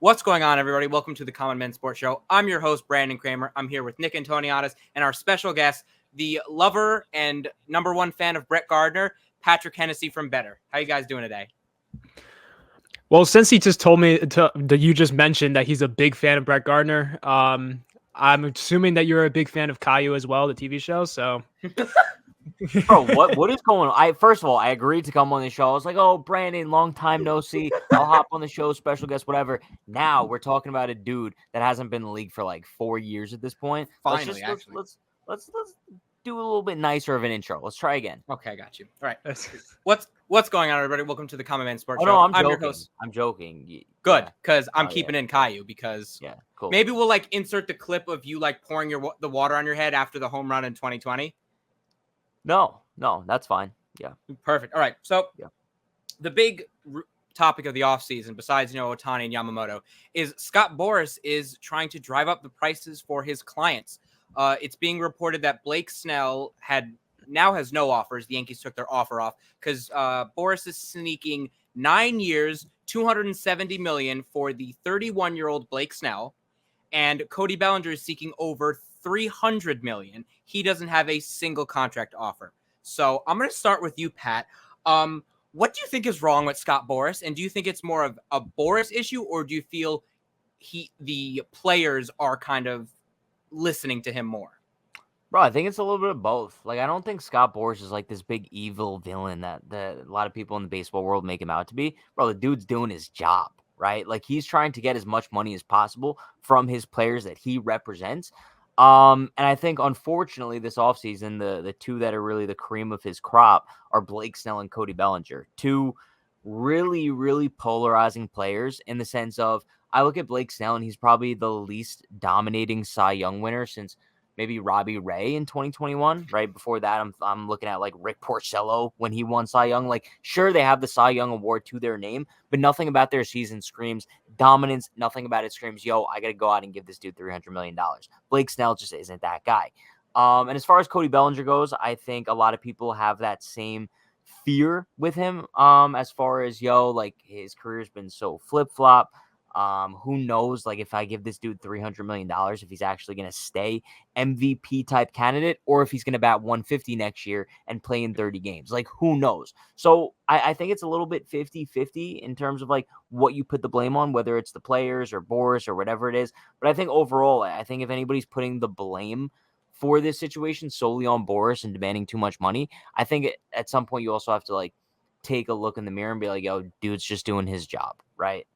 What's going on, everybody? Welcome to the Common Men Sports Show. I'm your host, Brandon Kramer. I'm here with Nick Antoniadis and our special guest, the lover and number one fan of Brett Gardner, Patrick Hennessy from BETR. How you guys doing today? Well, since he just told me that you just mentioned that he's a big fan of Brett Gardner, I'm assuming that you're a big fan of Caillou as well, the TV show. So, Bro, what is going on? First of all, I agreed to come on the show. I was like, "Oh, Brandon, long time no see. I'll hop on the show, special guest, whatever." Now we're talking about a dude that hasn't been in the league for like 4 years at this point. Finally, let's do a little bit nicer of an intro. Let's try again. Okay, I got you. All right. What's going on, everybody? Welcome to the Common Man Sports Show. No, I'm joking. your host. I'm joking. Good, because I'm keeping in Caillou because cool. Maybe we'll insert the clip of you pouring the water on your head after the home run in 2020. No, that's fine. Yeah. Perfect. All right. So the big topic of the offseason, besides, Ohtani and Yamamoto, is Scott Boras is trying to drive up the prices for his clients. It's being reported that Blake Snell now has no offers. The Yankees took their offer off because Boras is sneaking 9 years, $270 million for the 31-year-old Blake Snell, and Cody Bellinger is seeking over $300 million. He doesn't have a single contract offer. So I'm going to start with you, Pat. What do you think is wrong with Scott Boras? And do you think it's more of a Boras issue, or do you feel the players are kind of listening to him more? Bro, I think it's a little bit of both. I don't think Scott Boras is this big evil villain that a lot of people in the baseball world make him out to be. Bro, the dude's doing his job, right? He's trying to get as much money as possible from his players that he represents. And I think, unfortunately, this offseason, the two that are really the cream of his crop are Blake Snell and Cody Bellinger. Two really, really polarizing players in the sense of, I look at Blake Snell and he's probably the least dominating Cy Young winner since maybe Robbie Ray in 2021. Right before that, I'm looking at Rick Porcello when he won Cy Young. Sure, they have the Cy Young award to their name, but nothing about their season screams dominance. Nothing about it screams, yo, I got to go out and give this dude $300 million. Blake Snell just isn't that guy. And as far as Cody Bellinger goes, I think a lot of people have that same fear with him. As far as, his career's been so flip-flop. Who knows, if I give this dude $300 million, if he's actually going to stay MVP type candidate, or if he's going to bat 150 next year and play in 30 games. Who knows? So I think it's a little bit 50-50 in terms of what you put the blame on, whether it's the players or Boras or whatever it is. But I think overall, I think if anybody's putting the blame for this situation solely on Boras and demanding too much money, I think at some point you also have to take a look in the mirror and be yo, dude's just doing his job, right?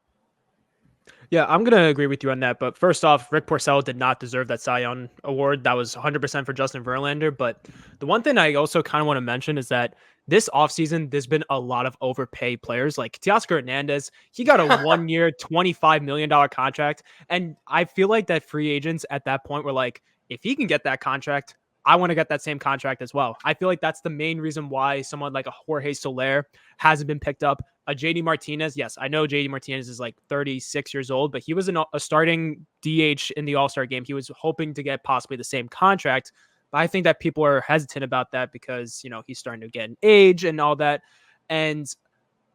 Yeah, I'm going to agree with you on that. But first off, Rick Porcello did not deserve that Cy Young award. That was 100% for Justin Verlander. But the one thing I also kind of want to mention is that this offseason, there's been a lot of overpaid players. Teoscar Hernandez, he got a 1-year, $25 million contract. And I feel like that free agents at that point were if he can get that contract, I want to get that same contract as well. I feel like that's the main reason why someone like a Jorge Soler hasn't been picked up. A JD Martinez, yes, I know JD Martinez is 36 years old, but he was a starting DH in the All-Star game. He was hoping to get possibly the same contract, but I think that people are hesitant about that because, he's starting to get an age and all that. And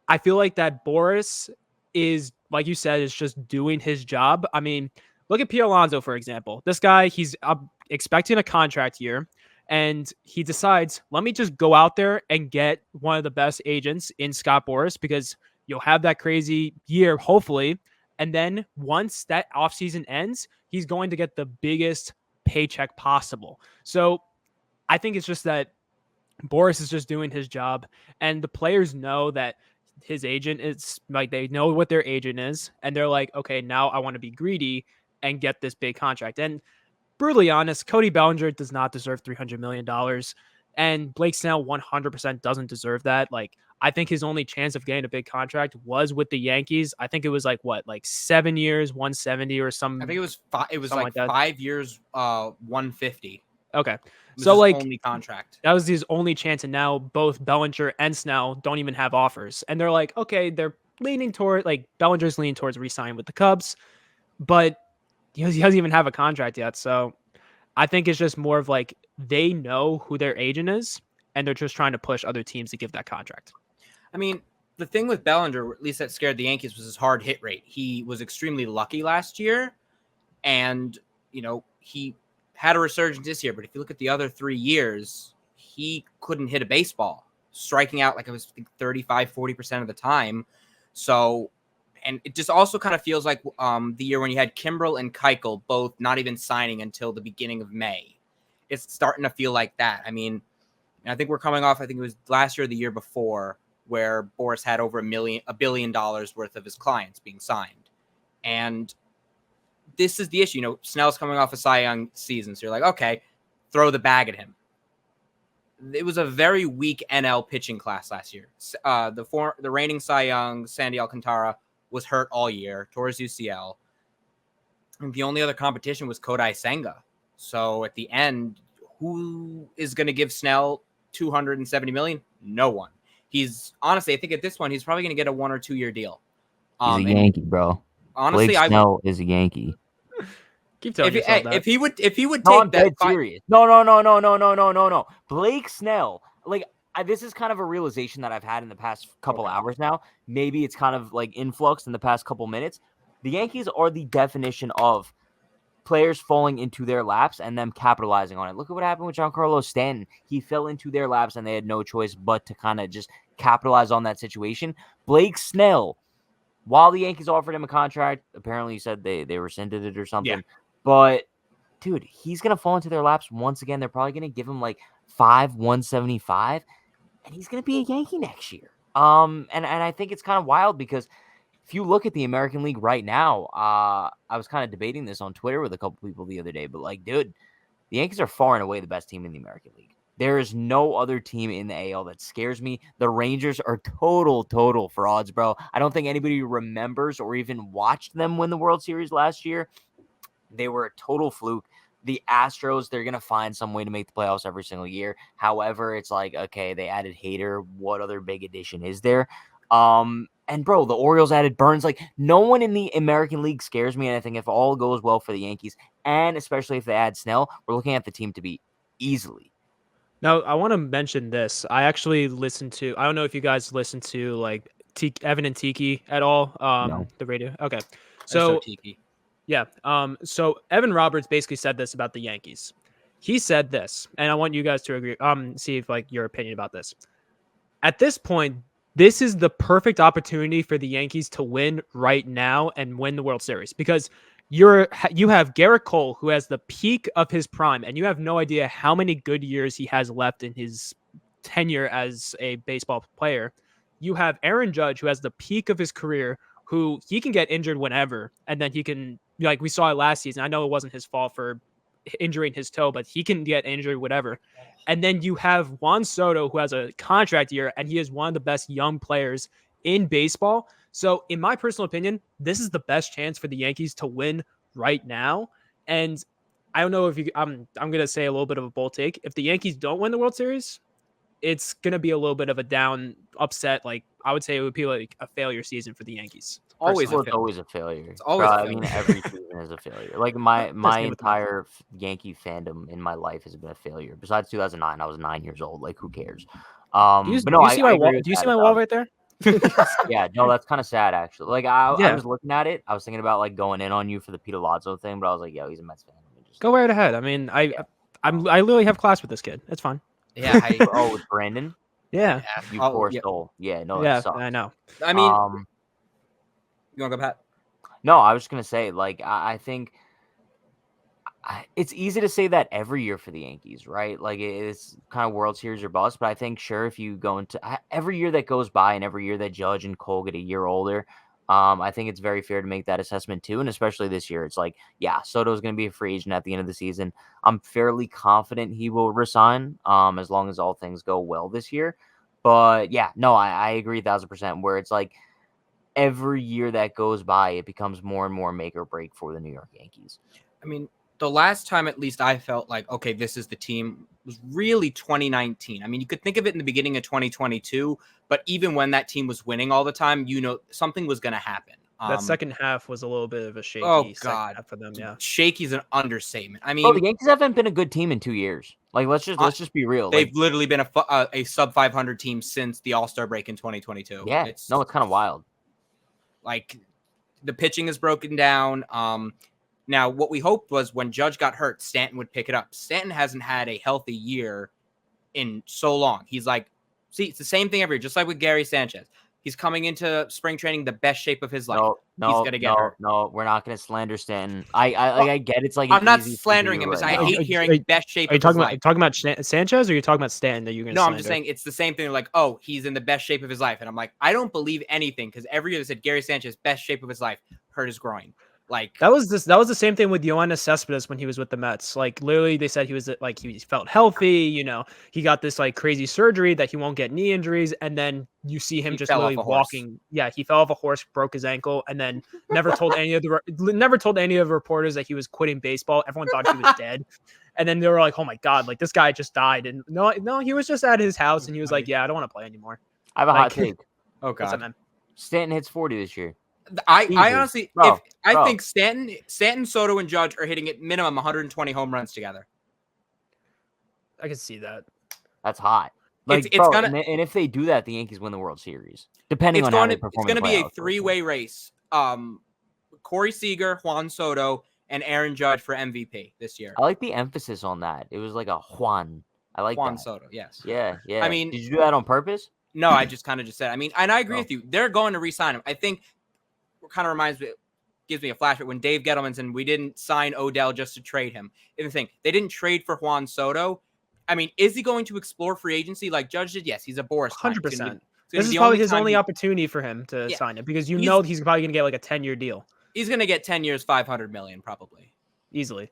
I feel like that Boras is, like you said, is just doing his job. I mean, look at Pete Alonso, for example. This guy, he's expecting a contract year, and he decides, let me just go out there and get one of the best agents in Scott Boras because you'll have that crazy year, hopefully. And then once that offseason ends, he's going to get the biggest paycheck possible. So I think it's just that Boras is just doing his job, and the players know that his agent is they know what their agent is, and they're okay, now I want to be greedy and get this big contract. And brutally honest, Cody Bellinger does not deserve $300 million. And Blake Snell 100% doesn't deserve that. I think his only chance of getting a big contract was with the Yankees. I think it was 7 years, 170 or something. I think it was it was 5 years, 150. Okay. So his only contract. That was his only chance. And now both Bellinger and Snell don't even have offers. And they're okay, they're leaning toward Bellinger's leaning towards re-signing with the Cubs, but he doesn't even have a contract yet. So I think it's just more of they know who their agent is, and they're just trying to push other teams to give that contract. I mean, the thing with Bellinger, or at least that scared the Yankees, was his hard hit rate. He was extremely lucky last year, and he had a resurgence this year. But if you look at the other 3 years, he couldn't hit a baseball, striking out like it was 35-40% of the time. So, and it just also kind of feels like the year when you had Kimbrel and Keuchel both not even signing until the beginning of May. It's starting to feel like that. I mean, I think we're coming off, I think it was last year or the year before, where Boras had over $1 billion worth of his clients being signed. And this is the issue. Snell's coming off a Cy Young season. So you're like, okay, throw the bag at him. It was a very weak NL pitching class last year. The reigning Cy Young, Sandy Alcantara, was hurt all year, tore his UCL. And the only other competition was Kodai Senga. So at the end, who is going to give Snell $270 million? No one. He's honestly, I think at this point, he's probably going to get a 1 or 2 year deal. He's a Yankee, bro. Honestly, Blake Snell is a Yankee. Keep telling yourself that. If he would No, take I'm that, dead serious. No. Blake Snell, this is kind of a realization that I've had in the past couple hours now. Maybe it's kind of like influx in the past couple minutes. The Yankees are the definition of players falling into their laps and them capitalizing on it. Look at what happened with Giancarlo Stanton. He fell into their laps and they had no choice but to kind of just capitalize on that situation. Blake Snell, while the Yankees offered him a contract, apparently he said they rescinded it or something. Yeah. But, dude, he's going to fall into their laps once again. They're probably going to give him like $175, and he's going to be a Yankee next year. And I think it's kind of wild because if you look at the American League right now, I was kind of debating this on Twitter with a couple people the other day, but dude, the Yankees are far and away the best team in the American League. There is no other team in the AL that scares me. The Rangers are total frauds, bro. I don't think anybody remembers or even watched them win the World Series last year. They were a total fluke. The Astros, they're going to find some way to make the playoffs every single year. However, it's like, okay, they added Hader. What other big addition is there? And bro, the Orioles added Burns. No one in the American League scares me. And I think if all goes well for the Yankees, and especially if they add Snell, we're looking at the team to beat easily. Now, I want to mention this. I actually listened to, I don't know if you guys listen to Evan and Tiki at all. No. The radio. Okay. So Tiki. Yeah. So Evan Roberts basically said this about the Yankees. He said this, and I want you guys to agree. See if your opinion about this. At this point, this is the perfect opportunity for the Yankees to win right now and win the World Series because you have Garrett Cole, who has the peak of his prime, and you have no idea how many good years he has left in his tenure as a baseball player. You have Aaron Judge, who has the peak of his career, who he can get injured whenever, and then he can, we saw it last season. I know it wasn't his fault for injuring his toe, but he can get injured, whatever. And then you have Juan Soto, who has a contract year, and he is one of the best young players in baseball. So in my personal opinion, this is the best chance for the Yankees to win right now. And I don't know if I'm going to say a little bit of a bold take. If the Yankees don't win the World Series, it's going to be a little bit of a upset. I would say it would be like a failure season for the Yankees. Always a failure. It's always a failure. I mean, every season is a failure. My entire Yankee fandom in my life has been a failure. Besides 2009, I was 9 years old. Who cares? Do you see my wall right there? Yeah, no, that's kind of sad actually. I was looking at it. I was thinking about going in on you for the Pete Alonso thing, but I was like, yo, he's a Mets fan. Go right ahead. I mean, I literally have class with this kid. It's fine. Yeah. With Brandon. Yeah. You poor soul. Yeah. No. That sucks. I know. I mean, you want to go, Pat? No, I was just gonna say, I think it's easy to say that every year for the Yankees, right? It's kind of World Series or bust. But I think, sure, if you go into every year that goes by and every year that Judge and Cole get a year older, I think it's very fair to make that assessment too. And especially this year, it's Soto's going to be a free agent at the end of the season. I'm fairly confident he will resign as long as all things go well this year. But yeah, no, I agree 1,000% where it's every year that goes by, it becomes more and more make or break for the New York Yankees. I mean, the last time at least I felt like, okay, this is the team was really 2019. I mean, you could think of it in the beginning of 2022, but even when that team was winning all the time, something was going to happen. That second half was a little bit of a shaky Oh second God, half for them. Yeah, shaky's an understatement. I Bro, the mean, Yankees haven't been a good team in 2 years. Like, let's just be real. they've Like, literally been a sub 500 team since the All-Star break in 2022. yeah, It's no, it's kind of wild. like the pitching is broken down. Now what we hoped was when Judge got hurt, Stanton would pick it up. Stanton hasn't had a healthy year in so long. He's like, see, it's the same thing every year, just like with Gary Sanchez. He's coming into spring training the best shape of his life. He's gonna get hurt. No, we're not gonna slander Stanton. I get it's like I'm not easy slandering him. right I now. hate hearing best shape Are you of his talking life. about Sanchez, or are you talking about Stanton that you're going to No, slander? I'm just saying it's the same thing. Like, oh, he's in the best shape of his life. And I'm like, I don't believe anything because every year they said Gary Sanchez, best shape of his life, hurt his groin. Like That was the same thing with Yoenis Cespedes when he was with the Mets. Like literally, they said he was like he felt healthy. You know, he got this like crazy surgery that he won't get knee injuries, and then you see him He just fell literally off a horse. walking. Yeah, he fell off a horse, broke his ankle, and then never told any of the reporters that he was quitting baseball. Everyone thought he was dead, and then they were like, "Oh my god, like this guy just died." And no, he was just at his house, and he was like, "Yeah, I don't want to play anymore." I have a Like, hot take. oh What's God. up, man? Stanton hits 40 this year. I Easy. honestly, Bro, I think Stanton, Soto, and Judge are hitting at minimum 120 home runs together. I can see that. That's hot. Like, It's bro, gonna- and if they do that, the Yankees win the World Series. Depending It's on how going they to perform. it's going to in the be a playoffs, three-way race. Corey Seager, Juan Soto, and Aaron Judge for MVP this year. I like the emphasis on that. It was like a Juan. I like Juan that. Soto, yes. Yeah. I mean, did you do that on purpose? No, I just kind of just said. I mean, and I agree Oh. with you. They're going to re-sign him. I think it kind of reminds me, gives me a flashback when Dave Gettleman said we didn't sign Odell just to trade him. And the thing, they didn't trade for Juan Soto. I mean, is he going to explore free agency like Judge did? Yes, he's a Boras. 100%. This is probably his only opportunity for him to sign it because he's probably going to get like a 10-year deal. He's going to get 10 years, $500 million probably. Easily.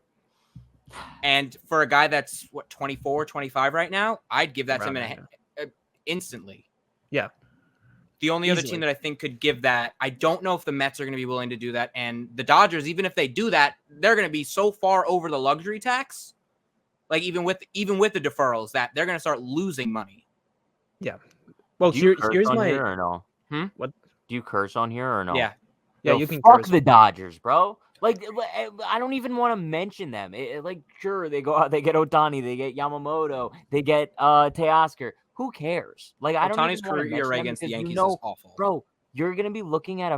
And for a guy that's what 24, 25 right now, I'd give that to him instantly. Yeah. The only other team that I think could give that, I don't know if the Mets are going to be willing to do that. And the Dodgers, even if they do that, they're going to be so far over the luxury tax, like even with the deferrals, that they're going to start losing money. Yeah. Well, here's my here or no? What? Do you curse on here or no? Yeah. Yeah, Yo, you can fuck curse. the Dodgers, bro. Like, I don't even want to mention them. Like, sure, they go out, they get Ohtani, they get Yamamoto, they get Teoscar. Who cares? Like, I don't Ohtani's even want to career mention against the them because, Yankees is awful. bro, you're gonna be looking at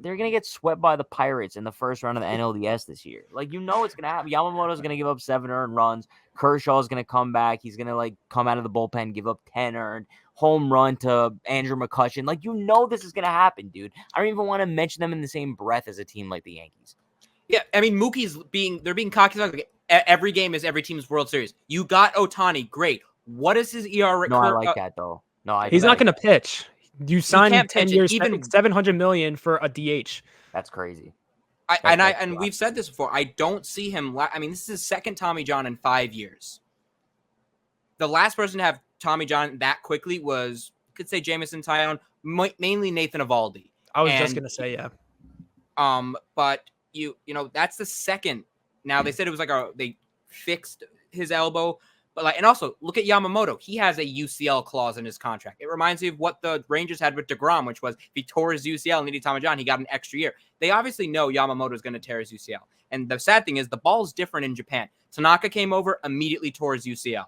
they're gonna get swept by the Pirates in the first round of the NLDS this year. Like, it's gonna happen. Yamamoto's gonna give up 7 earned runs. Kershaw's gonna come back. He's gonna like come out of the bullpen, give up 10 earned. Home run to Andrew McCutchen. Like, this is gonna happen, dude. I don't even want to mention them in the same breath as a team like the Yankees. Yeah, I mean, they're being cocky. Like, every game is every team's World Series. You got Ohtani, great. What is his ERA? No, I like that though. No, he's not going to pitch. You signed 10 years, even $700 million for a DH. That's crazy. And we've said this before. I don't see him. I mean, this is his second Tommy John in 5 years. The last person to have Tommy John that quickly was, you could say Jameson Taillon, mainly Nathan Eovaldi. I was just gonna say, yeah. But you know that's the second. Now they said it was like they fixed his elbow, but and also look at Yamamoto. He has a UCL clause in his contract. It reminds me of what the Rangers had with DeGrom, which was if he tore his UCL and needed Tommy John, he got an extra year. They obviously know Yamamoto is going to tear his UCL. And the sad thing is the ball's different in Japan. Tanaka came over, immediately tore his UCL.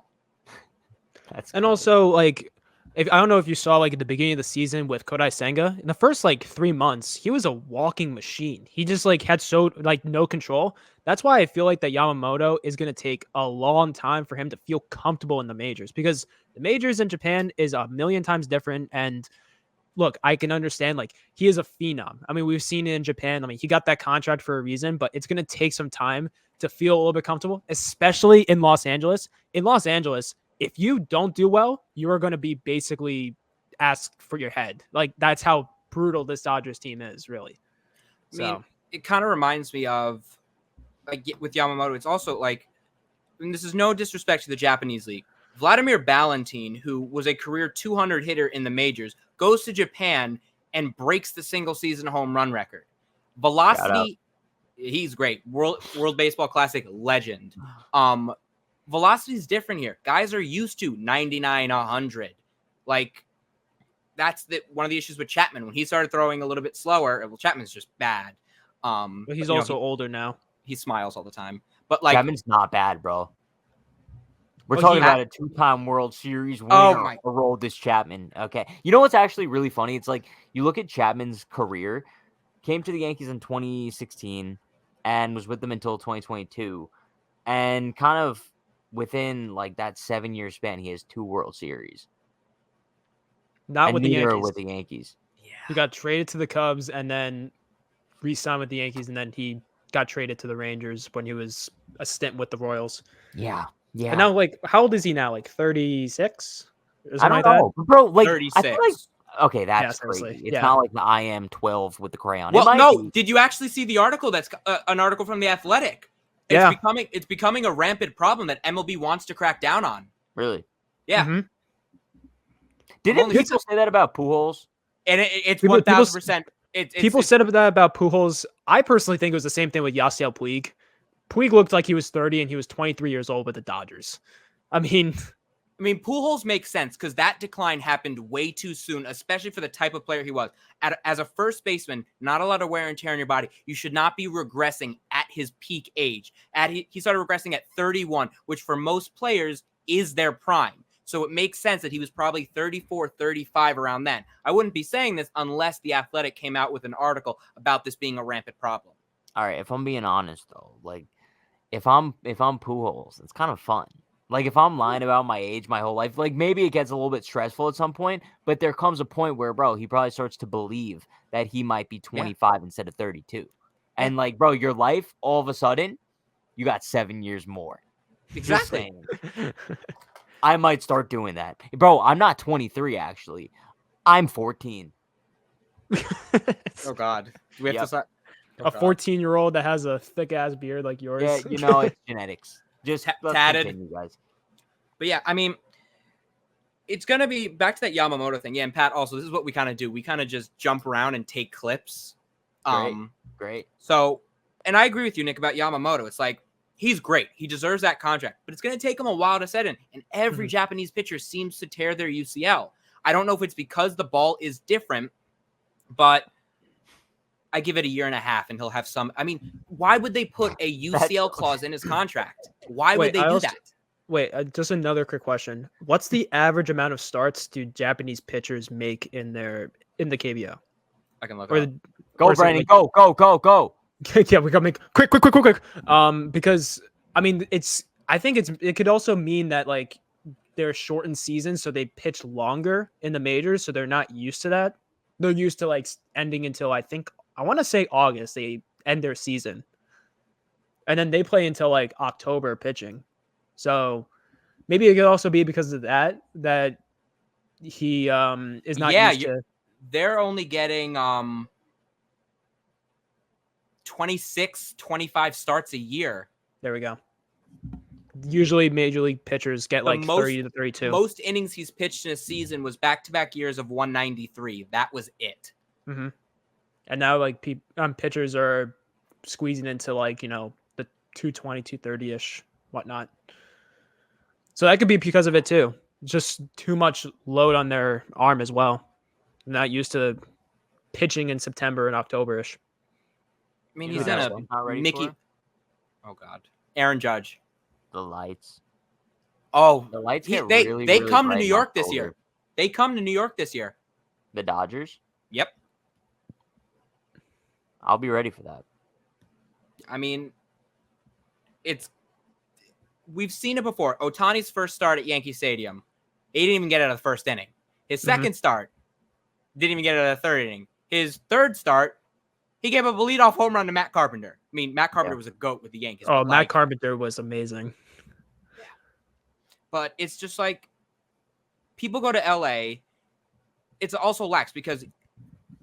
And also, like, I don't know if you saw, like, at the beginning of the season with Kodai Senga, in the first, 3 months, he was a walking machine. He just, had no control. That's why I feel like that Yamamoto is going to take a long time for him to feel comfortable in the majors, because the majors in Japan is a million times different. And look, I can understand, he is a phenom. I mean, we've seen it in Japan. I mean, he got that contract for a reason, but it's going to take some time to feel a little bit comfortable, especially in Los Angeles. In Los Angeles, if you don't do well, you are going to be basically asked for your head. That's how brutal this Dodgers team is, really. I mean, it kind of reminds me of, with Yamamoto, it's also and this is no disrespect to the Japanese league. Vladimir Ballantyne, who was a career 200 hitter in the majors, goes to Japan and breaks the single season home run record. Velocity, he's great. World Baseball Classic legend. Velocity is different here. Guys are used to 99, 100. that's one of the issues with Chapman. When he started throwing a little bit slower, well, Chapman's just bad. But he's also older now. He smiles all the time. But like Chapman's not bad, bro. We're talking about a 2-time World Series winner. Aroldis Chapman. Okay. You know what's actually really funny? It's like you look at Chapman's career, came to the Yankees in 2016 and was with them until 2022. And kind of within like that 7-year span, he has 2 World Series. Not with the Yankees. With the Yankees. Yeah. He got traded to the Cubs and then re-signed with the Yankees, and then he got traded to the Rangers when he was a stint with the Royals. Yeah. Yeah. And now, like, how old is he now? Like 36? I don't know. That? Bro, like 36. I feel like, okay, that's crazy. It's not like the I am 12 with the crayon. Well, no. Did you actually see the article? That's an article from The Athletic. It's becoming a rampant problem that MLB wants to crack down on. Really? Yeah. Mm-hmm. Didn't people say that about Pujols? And it's 1,000%. People said that about Pujols. I personally think it was the same thing with Yasiel Puig. Puig looked like he was 30 and he was 23 years old with the Dodgers. I mean, Pujols makes sense because that decline happened way too soon, especially for the type of player he was. As a first baseman, not a lot of wear and tear on your body. You should not be regressing at his peak age. He started regressing at 31, which for most players is their prime. So it makes sense that he was probably 34, 35 around then. I wouldn't be saying this unless The Athletic came out with an article about this being a rampant problem. All right, if I'm being honest though, like if I'm Pujols, it's kind of fun. Like if I'm lying about my age my whole life, like maybe it gets a little bit stressful at some point, but there comes a point where, bro, he probably starts to believe that he might be 25 instead of 32. And like, bro, your life, all of a sudden, you got 7 years more. Exactly. I might start doing that. Bro, I'm not 23, actually. I'm 14. Oh, God. Do we have to start? A 14-year-old that has a thick-ass beard like yours. Yeah, it's genetics. Just tatted. Continue, guys. But yeah, it's going to be back to that Yamamoto thing. Yeah, and Pat, also, this is what we kind of do. We kind of just jump around and take clips. Great. So, and I agree with you, Nick, about Yamamoto. It's like, he's great. He deserves that contract. But it's going to take him a while to set in. And every Japanese pitcher seems to tear their UCL. I don't know if it's because the ball is different, but I give it 1.5 years and he'll have some. Why would they put a UCL clause in his contract? Why would they do that? Wait, just another quick question. What's the average amount of starts do Japanese pitchers make in the KBO? I can look. Go, Brandon. Go. Yeah, we gotta make quick. Because I think it could also mean that like they're shortened seasons, so they pitch longer in the majors, so they're not used to that. They're used to like ending until I want to say August. They end their season, and then they play until like October pitching. So maybe it could also be because of that he is not used to. They're only getting 26, 25 starts a year. There we go. Usually major league pitchers get like 30 to 32. Most innings he's pitched in a season was back-to-back years of 193. That was it. Mm-hmm. And now like pitchers are squeezing into like, the 220, 230-ish, whatnot. So that could be because of it too. Just too much load on their arm as well. Not used to pitching in September and October-ish. He's in a Mickey. Oh God, Aaron Judge. The lights. Oh, the lights. They come to New York this year. They come to New York this year. The Dodgers. Yep. I'll be ready for that. We've seen it before. Ohtani's first start at Yankee Stadium, he didn't even get out of the first inning. His second start, didn't even get out of the third inning. His third start, he gave up a leadoff home run to Matt Carpenter. Matt Carpenter was a GOAT with the Yankees. Oh, Matt Carpenter was amazing. Yeah. But it's just like people go to LA. It's also lax because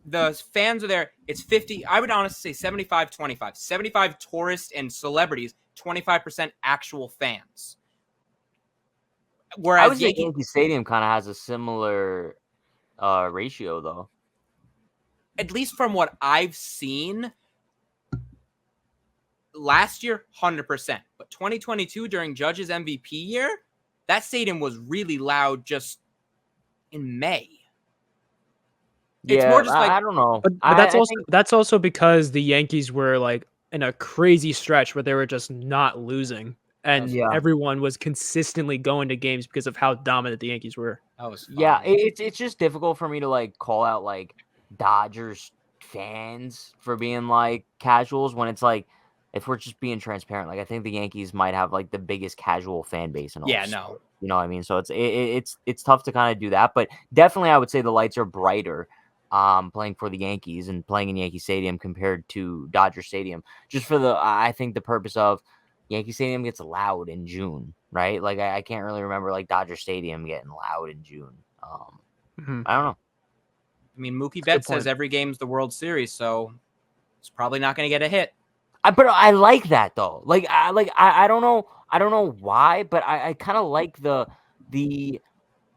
the fans are there. It's 50. I would honestly say 75-25. 75 tourists and celebrities, 25% actual fans. Whereas I would say Yankee Stadium kind of has a similar ratio, though. At least from what I've seen, last year, 100%. But 2022, during Judge's MVP year, that stadium was really loud just in May. It's more just like I don't know. But that's also because the Yankees were like in a crazy stretch where they were just not losing, and everyone was consistently going to games because of how dominant the Yankees were. that was Yeah, fun. it's just difficult for me to like call out like Dodgers fans for being like casuals when it's like if we're just being transparent, like I think the Yankees might have like the biggest casual fan base in all. Yeah, of no. sport, you know what I mean? So it's tough to kind of do that, but definitely I would say the lights are brighter playing for the Yankees and playing in Yankee Stadium compared to Dodger Stadium. Just for I think the purpose of Yankee Stadium gets loud in June, right? Like I can't really remember like Dodger Stadium getting loud in June. I don't know. I mean, Mookie Betts says every game's the World Series, so it's probably not going to get a hit. But I like that though. I don't know why, but I kind of like the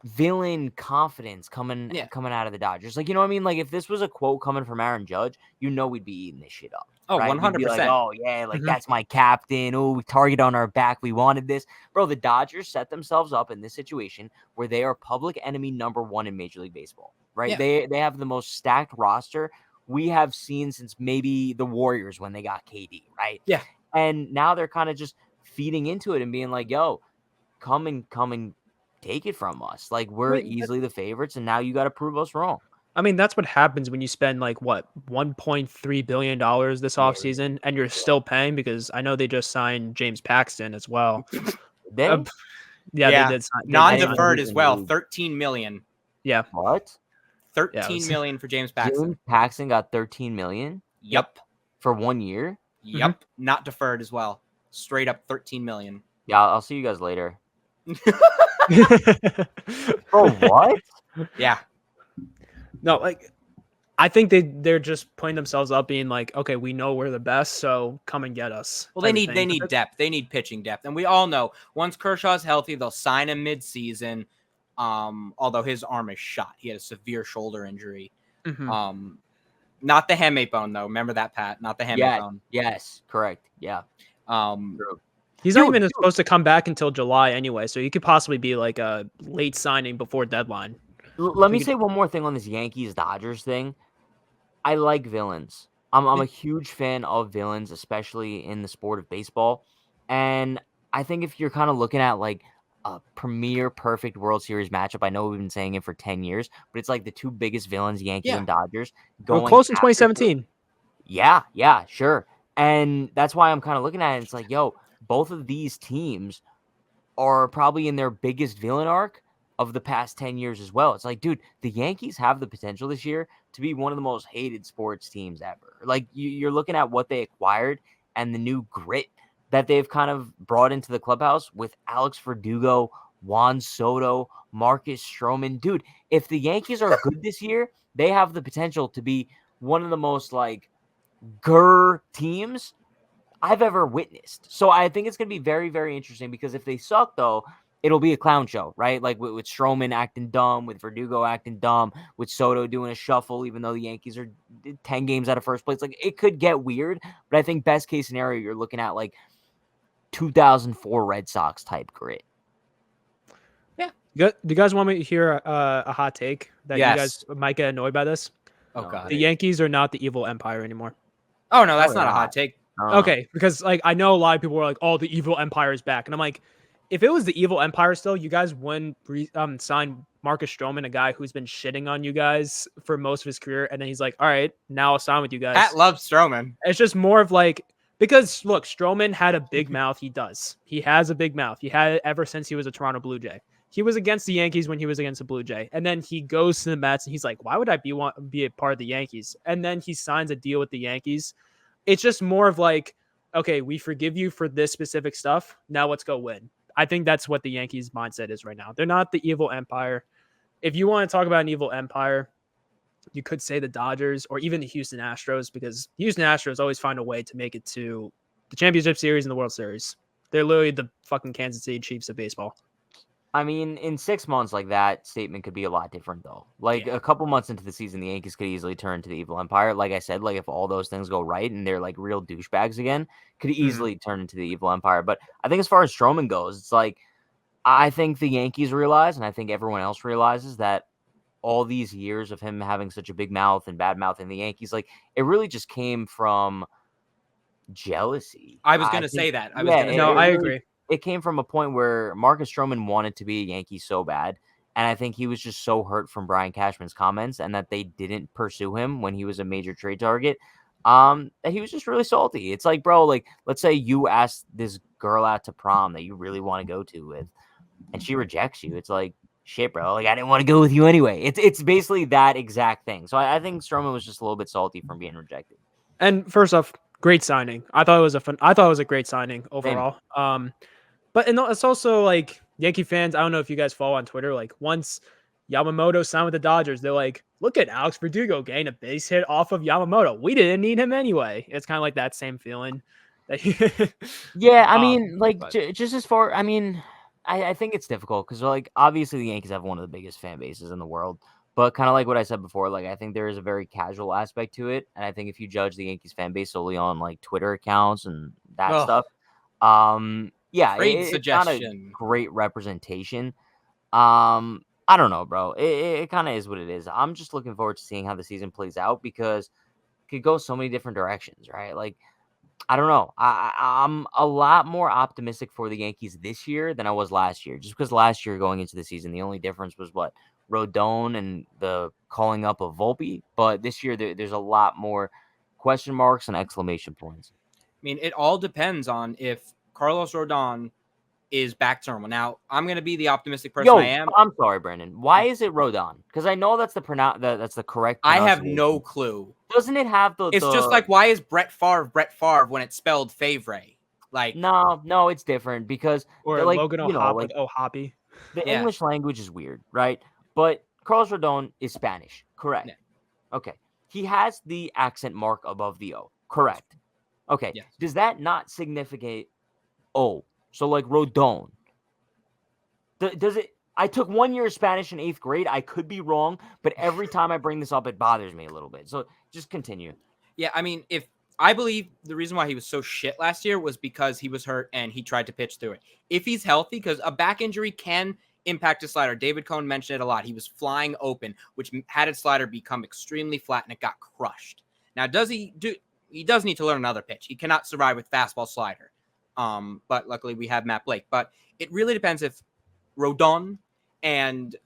villain confidence coming out of the Dodgers. Like, you know what I mean? Like if this was a quote coming from Aaron Judge, we'd be eating this shit up. Oh, right? 100%. We'd be like, oh yeah, like that's my captain. Oh, we target on our back. We wanted this. Bro, the Dodgers set themselves up in this situation where they are public enemy number 1 in Major League Baseball. Right? Yeah. They have the most stacked roster we have seen since maybe the Warriors when they got KD, right? Yeah. And now they're kind of just feeding into it and being like, yo, come and take it from us. Like we're easily the favorites, and now you got to prove us wrong. I mean, that's what happens when you spend like what $1.3 billion this offseason and you're still paying, because I know they just signed James Paxton as well. They did sign non-deferred as well. $13 million. Yeah. What? $13 million for James Paxton. James Paxton got $13 million. Yep. For 1 year. Yep. Not deferred as well. Straight up $13 million. Yeah, I'll see you guys later. Bro, what? Yeah. No, like I think they're just putting themselves up, being like, okay, we know we're the best, so come and get us. Well, they need depth. They need pitching depth, and we all know once Kershaw's healthy, they'll sign him mid-season. Although his arm is shot, he had a severe shoulder injury. Not the hamate bone though. Remember that, Pat? Not the hamate bone. Yes, correct. Yeah. He's not even supposed to come back until July anyway, so he could possibly be like a late signing before deadline. Let me say one more thing on this Yankees-Dodgers thing. I like villains. I'm a huge fan of villains, especially in the sport of baseball. And I think if you're kind of looking at like a premier perfect World Series matchup, I know we've been saying it for 10 years, but it's like the two biggest villains, Yankees and Dodgers. Going close in 2017. Yeah, sure. And that's why I'm kind of looking at it. It's like, yo, both of these teams are probably in their biggest villain arc of the past 10 years as well. It's like, dude, the Yankees have the potential this year to be one of the most hated sports teams ever. Like you're looking at what they acquired and the new grit that they've kind of brought into the clubhouse with Alex Verdugo, Juan Soto, Marcus Stroman. Dude, if the Yankees are good this year, they have the potential to be one of the most like teams I've ever witnessed. So I think it's going to be very, very interesting, because if they suck though, it'll be a clown show, right? Like with Stroman acting dumb, with Verdugo acting dumb, with Soto doing a shuffle, even though the Yankees are 10 games out of first place. Like it could get weird, but I think best case scenario, you're looking at like 2004 Red Sox type grit. Yeah. Do you guys want me to hear a hot take that you guys might get annoyed by this? Oh, God. The Yankees are not the evil empire anymore. Oh, no, that's not a hot take. Okay, because like I know a lot of people were like, "Oh, the evil empire is back," and I'm like, if it was the evil empire still, you guys wouldn't sign Marcus Stroman, a guy who's been shitting on you guys for most of his career, and then he's like, "All right, now I'll sign with you guys." Pat loves Stroman. It's just more of like, because look, Stroman had a big mouth. He does. He has a big mouth. He had it ever since he was a Toronto Blue Jay. He was against the Yankees when he was against the Blue Jay, and then he goes to the Mets, and he's like, "Why would I be a part of the Yankees?" And then he signs a deal with the Yankees. It's just more of like, okay, we forgive you for this specific stuff. Now let's go win. I think that's what the Yankees mindset is right now. They're not the evil empire. If you want to talk about an evil empire, you could say the Dodgers or even the Houston Astros, because Houston Astros always find a way to make it to the championship series and the World Series. They're literally the fucking Kansas City Chiefs of baseball. I mean, in 6 months, like that statement could be a lot different, though. Like a couple months into the season, the Yankees could easily turn to the evil empire. Like I said, like if all those things go right and they're like real douchebags again, could easily turn into the evil empire. But I think as far as Stroman goes, it's like I think the Yankees realize, and I think everyone else realizes, that all these years of him having such a big mouth and bad mouth in the Yankees, like it really just came from jealousy. I was going I to think, say that. I was yeah, going to it, say No, it I that. really agree. it came from a point where Marcus Stroman wanted to be a Yankee so bad, and I think he was just so hurt from Brian Cashman's comments and that they didn't pursue him when he was a major trade target. That he was just really salty. It's like, bro, like let's say you ask this girl out to prom that you really want to go to with, and she rejects you. It's like, shit, bro. Like I didn't want to go with you anyway. It's basically that exact thing. So I think Stroman was just a little bit salty from being rejected. And first off, great signing. I thought it was a great signing overall. But it's also like Yankee fans. I don't know if you guys follow on Twitter. Like once Yamamoto signed with the Dodgers, they're like, "Look at Alex Verdugo getting a base hit off of Yamamoto. We didn't need him anyway." It's kind of like that same feeling. That Yeah, I mean, like but just as far, I mean, I think it's difficult because like obviously the Yankees have one of the biggest fan bases in the world, but kind of like what I said before, like I think there is a very casual aspect to it, and I think if you judge the Yankees fan base solely on like Twitter accounts and that Ugh, stuff, yeah, trade it's not a suggestion. great representation. I don't know, bro. It kind of is what it is. I'm just looking forward to seeing how the season plays out because it could go so many different directions, right? Like I don't know. I'm a lot more optimistic for the Yankees this year than I was last year. Just because last year going into the season, the only difference was what Rodon and the calling up of Volpe. But this year, there's a lot more question marks and exclamation points. I mean, it all depends on if Carlos Rodon is back to normal. Now, I'm going to be the optimistic person I Yo, am. I'm sorry, Brandon. Why is it Rodon? Because I know that's that's the correct I have pronunciation. no clue. Doesn't it have the? It's just like, why is Brett Favre when it's spelled Favre? Like, No, it's different because or like Logan O'Hop with O'Hoppy. the Yeah. English language is weird, right? But Carlos Rodon is Spanish, correct? Yeah. Okay. He has the accent mark above the O, correct? Okay. Yes. Does that not significate O? So like Rodon. Does it? I took 1 year of Spanish in 8th grade. I could be wrong, but every time I bring this up, it bothers me a little bit. So just continue. yeah, I mean, if I believe the reason why he was so shit last year was because he was hurt and he tried to pitch through it. If he's healthy, because a back injury can impact his slider. David Cohn mentioned it a lot. He was flying open, which had his slider become extremely flat and it got crushed. Now, he does need to learn another pitch. He cannot survive with fastball slider. But luckily we have Matt Blake. But it really depends if Rodon and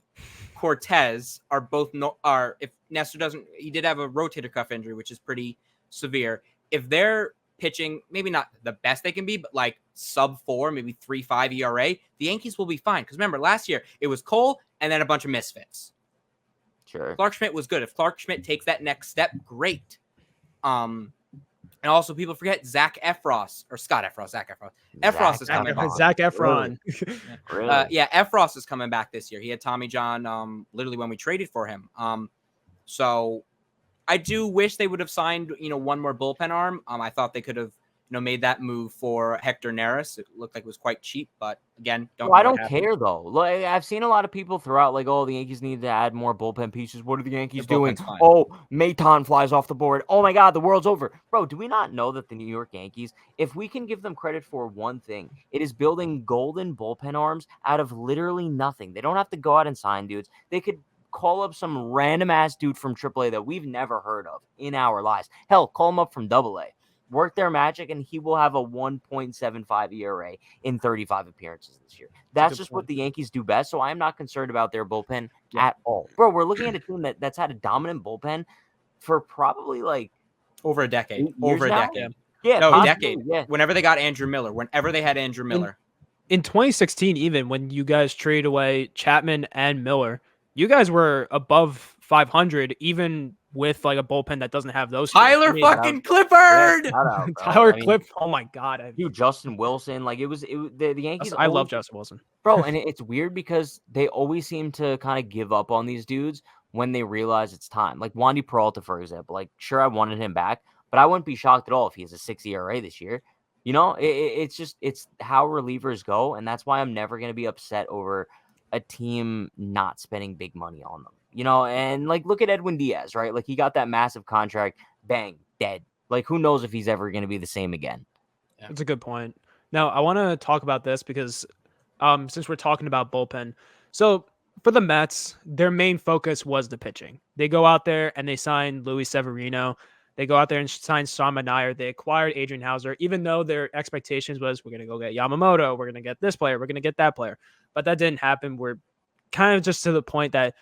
Cortez are both if Nestor doesn't, he did have a rotator cuff injury, which is pretty severe. If they're pitching, maybe not the best they can be, but like sub 4, maybe 3.5 ERA, the Yankees will be fine. Because remember, last year it was Cole and then a bunch of misfits. Sure. Clark Schmidt was good. If Clark Schmidt takes that next step, great. And also people forget Zach Efros or Scott Efros, Zach Efros. Efros is coming back. Zach Efron. Really? Yeah, Efros is coming back this year. He had Tommy John literally when we traded for him. So I do wish they would have signed, one more bullpen arm. I thought they could have, made that move for Hector Neris. It looked like it was quite cheap, but again, I don't care though. Like I've seen a lot of people throughout, like, oh, the Yankees need to add more bullpen pieces. What are the Yankees doing? Fine. Oh, Maton flies off the board. Oh my God, the world's over, bro. Do we not know that the New York Yankees, if we can give them credit for one thing, it is building golden bullpen arms out of literally nothing. They don't have to go out and sign dudes. They could call up some random ass dude from AAA that we've never heard of in our lives. Hell, call him up from AA. Work their magic, and he will have a 1.75 ERA in 35 appearances this year. That's just what the Yankees do best, so I'm not concerned about their bullpen at all. Bro, we're looking at a team that's had a dominant bullpen for probably like over a decade. Yeah, no, possibly, decade. Yeah. Whenever they got Andrew Miller, whenever they had Andrew Miller. In 2016, even when you guys traded away Chapman and Miller, you guys were above 500, even with like a bullpen that doesn't have those. Tyler fucking Clippard. Yeah, Tyler Clip. Oh my God. Justin Wilson. Like the Yankees. I love Justin Wilson, bro. And it's weird because they always seem to kind of give up on these dudes when they realize it's time. Like Wandy Peralta, for example. Like, sure, I wanted him back, but I wouldn't be shocked at all if he has a 6 ERA this year. It's how relievers go, and that's why I'm never going to be upset over a team not spending big money on them. And like look at Edwin Diaz, right? Like he got that massive contract, bang, dead. Like who knows if he's ever going to be the same again. Yeah. That's a good point. Now I want to talk about this because since we're talking about bullpen, so for the Mets, their main focus was the pitching. They go out there and they sign Luis Severino. They go out there and sign Sean Manayer. They acquired Adrian Hauser, even though their expectations was we're going to go get Yamamoto, we're going to get this player, we're going to get that player. But that didn't happen. We're kind of just to the point that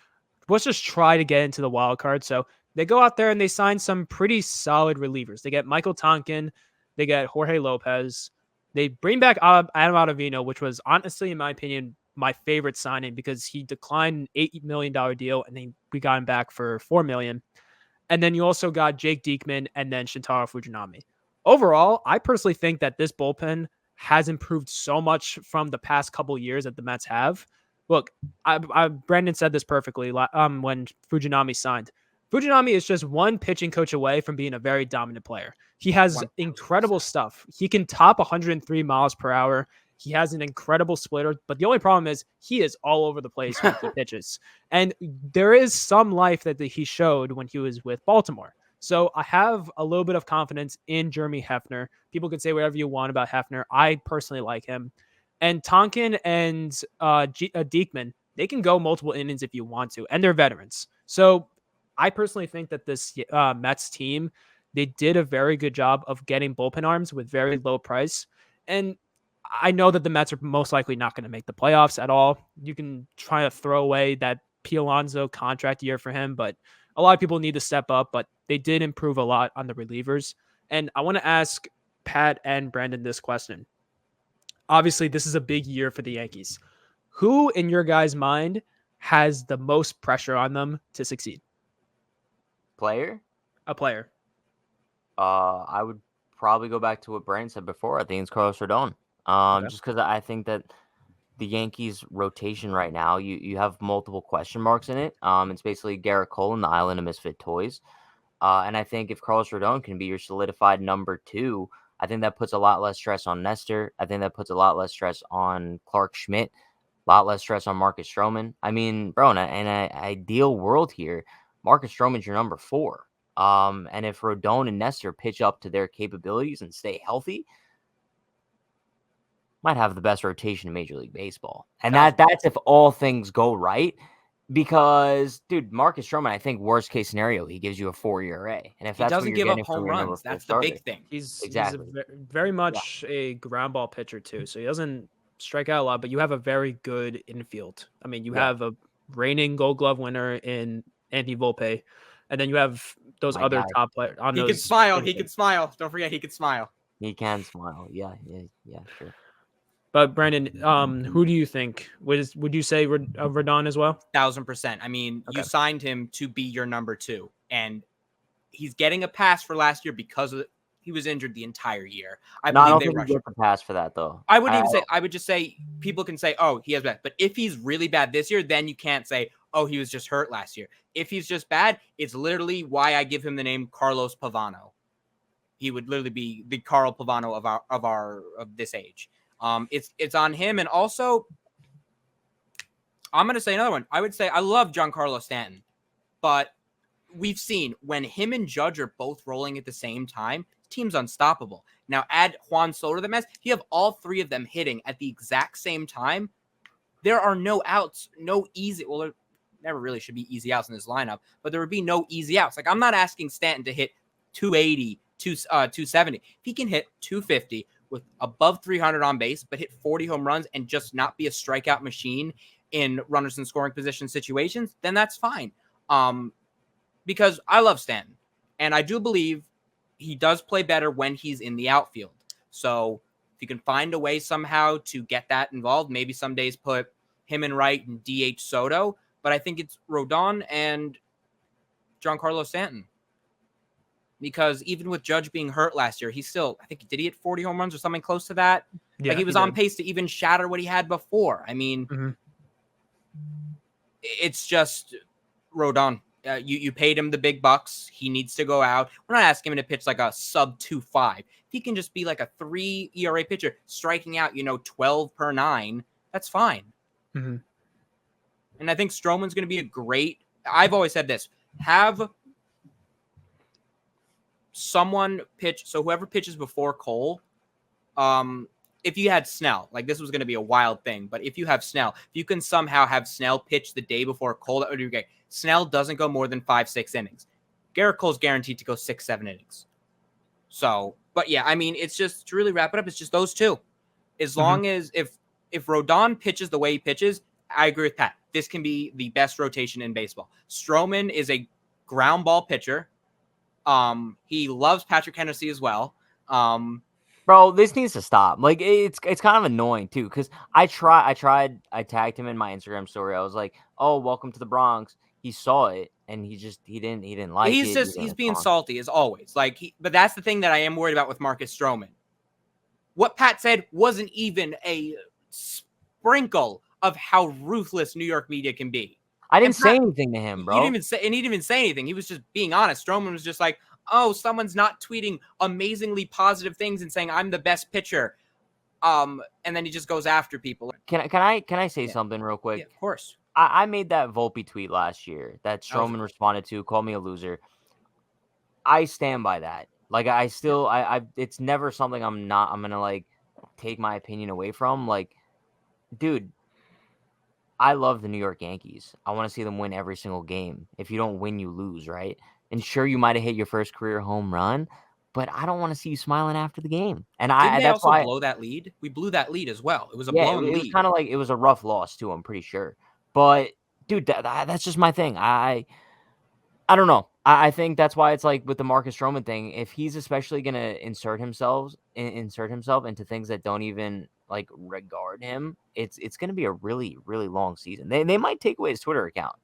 let's just try to get into the wild card. So they go out there and they sign some pretty solid relievers. They get Michael Tonkin, they get Jorge Lopez. They bring back Adam Ottavino, which was honestly, in my opinion, my favorite signing because he declined an $8 million deal and then we got him back for $4 million. And then you also got Jake Diekman and then Shintaro Fujinami. Overall, I personally think that this bullpen has improved so much from the past couple years that the Mets have. Look, Brandon said this perfectly when Fujinami signed. Fujinami is just one pitching coach away from being a very dominant player. He has 100%. incredible stuff. He can top 103 miles per hour. He has an incredible splitter, but the only problem is he is all over the place when he pitches. And there is some life that he showed when he was with Baltimore. So I have a little bit of confidence in Jeremy Hefner. People can say whatever you want about Hefner. I personally like him. And Tonkin and Diekman, they can go multiple innings if you want to, and they're veterans. So I personally think that this Mets team, they did a very good job of getting bullpen arms with very low price. And I know that the Mets are most likely not going to make the playoffs at all. You can try to throw away that P. Alonso contract year for him, but a lot of people need to step up, but they did improve a lot on the relievers. And I want to ask Pat and Brandon this question. Obviously, this is a big year for the Yankees. Who, in your guys' mind, has the most pressure on them to succeed? Player? A player. I would probably go back to what Brandon said before. I think it's Carlos Rodon. Okay. Just because I think that the Yankees rotation right now, you have multiple question marks in it. It's basically Garrett Cole and the Island of Misfit Toys. And I think if Carlos Rodon can be your solidified number 2, I think that puts a lot less stress on Nestor. I think that puts a lot less stress on Clark Schmidt, a lot less stress on Marcus Stroman. I mean, bro, in an ideal world here, Marcus Stroman's your number 4. And if Rodon and Nestor pitch up to their capabilities and stay healthy, might have the best rotation in Major League Baseball. And that's if all things go right. Because, dude, Marcus Stroman, I think worst case scenario, he gives you a 4 ERA. And if He that's what doesn't you're give up getting home from your number runs. 4 That's the starter, big thing. He's exactly very much a ground ball pitcher too. So he doesn't strike out a lot, but you have a very good infield. I mean, you have a reigning Gold Glove winner in Andy Volpe, and then you have those My other guy. top players. He can smile. He can smile. Don't forget, he can smile. He can smile. Yeah, sure. But Brandon, who do you think would you say Rodon as well? 1,000%. I mean, Okay. you signed him to be your number 2, and he's getting a pass for last year because he was injured the entire year. I don't believe think he gets a pass for that though. I wouldn't even say. I would just say people can say, "Oh, he has bad," but if he's really bad this year, then you can't say, "Oh, he was just hurt last year." If he's just bad, it's literally why I give him the name Carlos Pavano. He would literally be the Carl Pavano of this age. It's on him, and also I'm going to say another one. I would say I love Giancarlo Stanton, but we've seen when him and Judge are both rolling at the same time, team's unstoppable. Now add Juan Soto to the mess. You have all 3 of them hitting at the exact same time. There are no outs, no easy. Well, there never really should be easy outs in this lineup, but there would be no easy outs. Like I'm not asking Stanton to hit 280, 270. If he can hit 250 with above 300 on base, but hit 40 home runs and just not be a strikeout machine in runners in scoring position situations, then that's fine. Because I love Stanton, and I do believe he does play better when he's in the outfield. So if you can find a way somehow to get that involved, maybe some days put him in right and DH Soto, but I think it's Rodon and Giancarlo Stanton. Because even with Judge being hurt last year, he's still, I think, did he hit 40 home runs or something close to that? Yeah, like he was on pace to even shatter what he had before. I mean, it's just Rodon. You paid him the big bucks. He needs to go out. We're not asking him to pitch like a sub 2.5. If he can just be like a 3 ERA pitcher, striking out, 12 per 9, that's fine. And I think Stroman's going to be a great, I've always said this, have someone pitch. So whoever pitches before Cole, if you had Snell, like this was going to be a wild thing, but if you have Snell, if you can somehow have Snell pitch the day before Cole, Snell doesn't go more than 5-6 innings. Garrett Cole's guaranteed to go 6-7 innings. So, but yeah, I mean, it's just to really wrap it up. It's just those two. As long as if Rodon pitches the way he pitches, I agree with Pat. This can be the best rotation in baseball. Stroman is a ground ball pitcher. He loves Patrick Hennessy as well. Bro, this needs to stop. Like it's kind of annoying too, because I tagged him in my Instagram story. I was like, "Oh, welcome to the Bronx." He saw it and he didn't like it. He's being salty as always. But that's the thing that I am worried about with Marcus Stroman. What Pat said wasn't even a sprinkle of how ruthless New York media can be. I didn't say anything to him, bro. He didn't even say anything. He was just being honest. Stroman was just like, "Oh, someone's not tweeting amazingly positive things and saying I'm the best pitcher." And then he just goes after people. Can I say something real quick? Yeah, of course. I made that Volpe tweet last year that Stroman responded to, called me a loser. I stand by that. Like I still it's never something I'm gonna like take my opinion away from. Like, dude, I love the New York Yankees. I want to see them win every single game. If you don't win, you lose, right? And sure, you might have hit your first career home run, but I don't want to see you smiling after the game. And that's why blow that lead. We blew that lead as well. It was a blown lead. It was kind of like it was a rough loss too. I'm pretty sure, but dude, that's just my thing. I don't know. I think that's why it's like with the Marcus Stroman thing. If he's especially gonna insert himself into things that don't even like regard him, it's gonna be a really, really long season. They might take away his Twitter account.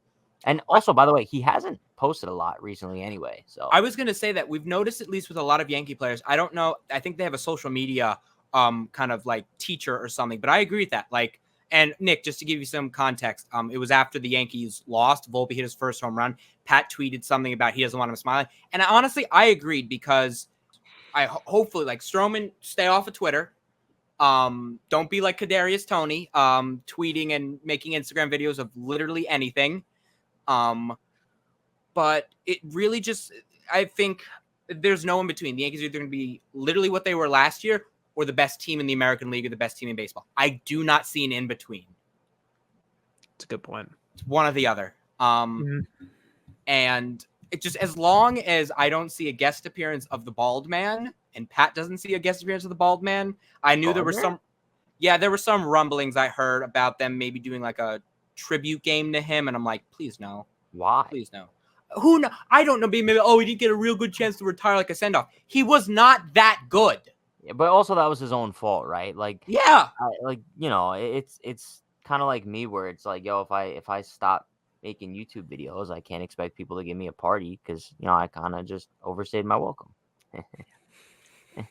And also, by the way, he hasn't posted a lot recently anyway. So I was gonna say that we've noticed, at least with a lot of Yankee players. I don't know. I think they have a social media kind of like teacher or something. But I agree with that. Like, and Nick, just to give you some context, it was after the Yankees lost. Volpe hit his first home run. Pat tweeted something about he doesn't want him smiling. And I agreed because hopefully like Stroman, stay off of Twitter. Don't be like Kadarius Toney, tweeting and making Instagram videos of literally anything. But it really just, I think there's no in between. The Yankees are either going to be literally what they were last year or the best team in the American League or the best team in baseball. I do not see an in between. It's a good point. It's one or the other. And it just, as long as I don't see a guest appearance of the bald man and Pat doesn't see a guest appearance of the bald man, I knew there were some rumblings I heard about them maybe doing like a tribute game to him. And I'm like, please no. Why? Please no. Who know? I don't know. Maybe he didn't get a real good chance to retire like a send off. He was not that good. Yeah, but also that was his own fault, right? Like, yeah, it's kind of like me where it's like, yo, if I stop making YouTube videos, I can't expect people to give me a party because I kind of just overstayed my welcome.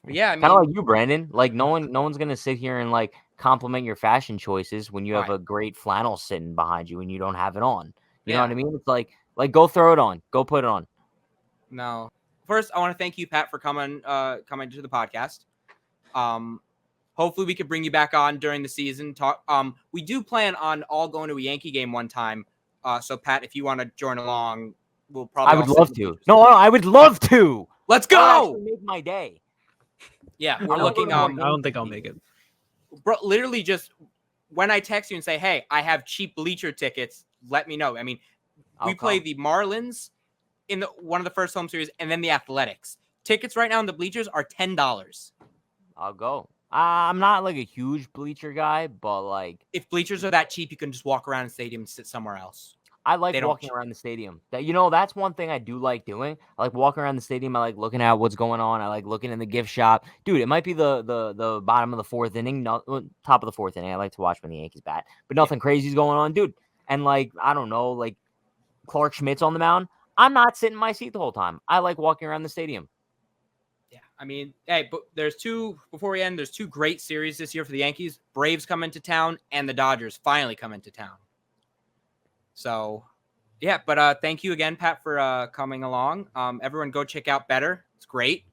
Yeah, I mean, kind of like you, Brandon. Like no one's gonna sit here and like compliment your fashion choices when you have a great flannel sitting behind you and you don't have it on. You know what I mean? It's like go throw it on, go put it on. No. First, I want to thank you, Pat, for coming to the podcast. Hopefully we could bring you back on during the season. We do plan on all going to a Yankee game one time. So Pat, if you want to join along, we'll probably. I would love to. No, I would love to. Let's go. Make my day. Yeah, we're looking. I don't think I'll make it. Bro, literally, just when I text you and say, "Hey, I have cheap bleacher tickets," let me know. I mean, we play the Marlins in one of the first home series, and then the Athletics. Tickets right now in the bleachers are $10. I'll go. I'm not like a huge bleacher guy, but like if bleachers are that cheap, you can just walk around the stadium and sit somewhere else. I like walking around the stadium. That's one thing I do like doing. I like walking around the stadium. I like looking at what's going on. I like looking in the gift shop. Dude, it might be the bottom of the fourth inning, top of the fourth inning. I like to watch when the Yankees bat, but nothing crazy is going on, dude. And like, I don't know, like Clark Schmidt's on the mound. I'm not sitting in my seat the whole time. I like walking around the stadium. Yeah, I mean, hey, but before we end, there's two great series this year for the Yankees. Braves come into town and the Dodgers finally come into town. So, yeah, but thank you again, Pat, for coming along. Everyone go check out BETR. It's great.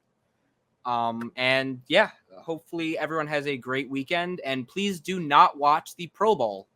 And yeah, hopefully everyone has a great weekend. And please do not watch the Pro Bowl.